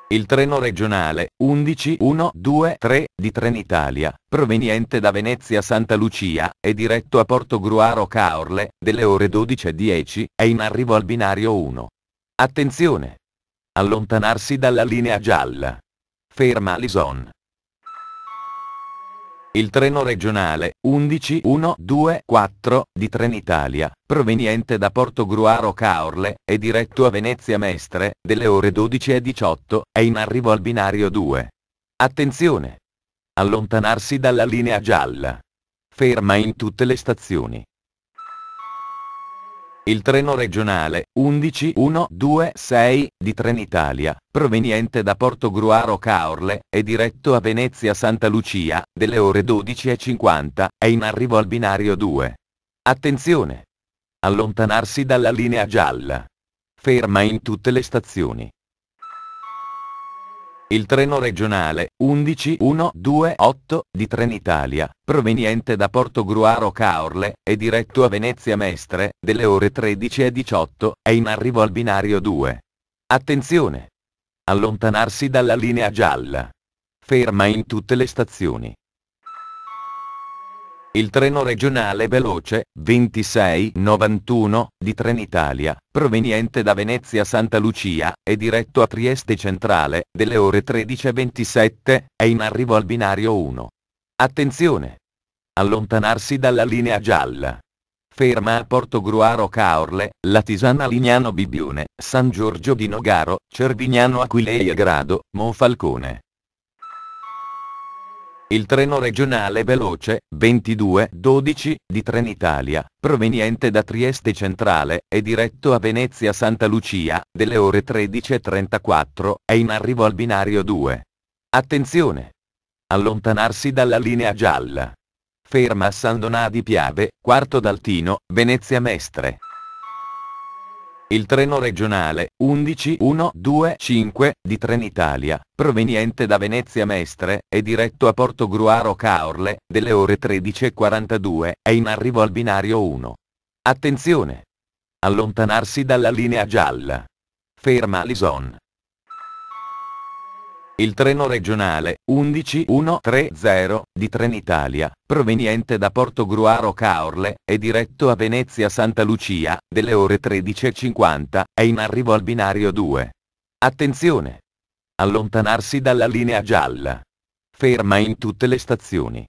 Il treno regionale 11123 di Trenitalia, proveniente da Venezia Santa Lucia e diretto a Portogruaro Caorle, delle ore 12:10, è in arrivo al binario 1. Attenzione! Allontanarsi dalla linea gialla. Ferma Lison. Il treno regionale 11124 di Trenitalia, proveniente da Portogruaro Caorle e diretto a Venezia Mestre, delle ore 12:18, è in arrivo al binario 2. Attenzione! Allontanarsi dalla linea gialla. Ferma in tutte le stazioni. Il treno regionale 11126 di Trenitalia, proveniente da Portogruaro Caorle e diretto a Venezia Santa Lucia, delle ore 12:50, è in arrivo al binario 2. Attenzione! Allontanarsi dalla linea gialla. Ferma in tutte le stazioni. Il treno regionale 11128 di Trenitalia, proveniente da Portogruaro Caorle e diretto a Venezia Mestre, delle ore 13:18, è in arrivo al binario 2. Attenzione! Allontanarsi dalla linea gialla. Ferma in tutte le stazioni. Il treno regionale veloce 2691 di Trenitalia, proveniente da Venezia Santa Lucia e diretto a Trieste Centrale, delle ore 13:27, è in arrivo al binario 1. Attenzione! Allontanarsi dalla linea gialla. Ferma a Portogruaro Caorle, Latisana Lignano Bibione, San Giorgio di Nogaro, Cervignano Aquileia Grado, Monfalcone. Il treno regionale veloce 2212 di Trenitalia, proveniente da Trieste Centrale e diretto a Venezia Santa Lucia, delle ore 13:34, è in arrivo al binario 2. Attenzione! Allontanarsi dalla linea gialla. Ferma a San Donà di Piave, Quarto d'Altino, Venezia Mestre. Il treno regionale 11125 di Trenitalia, proveniente da Venezia Mestre e diretto a Portogruaro Caorle, delle ore 13:42, è in arrivo al binario 1. Attenzione! Allontanarsi dalla linea gialla. Ferma Lison. Il treno regionale 11130 di Trenitalia, proveniente da Portogruaro Caorle e diretto a Venezia Santa Lucia, delle ore 13:50, è in arrivo al binario 2. Attenzione! Allontanarsi dalla linea gialla. Ferma in tutte le stazioni.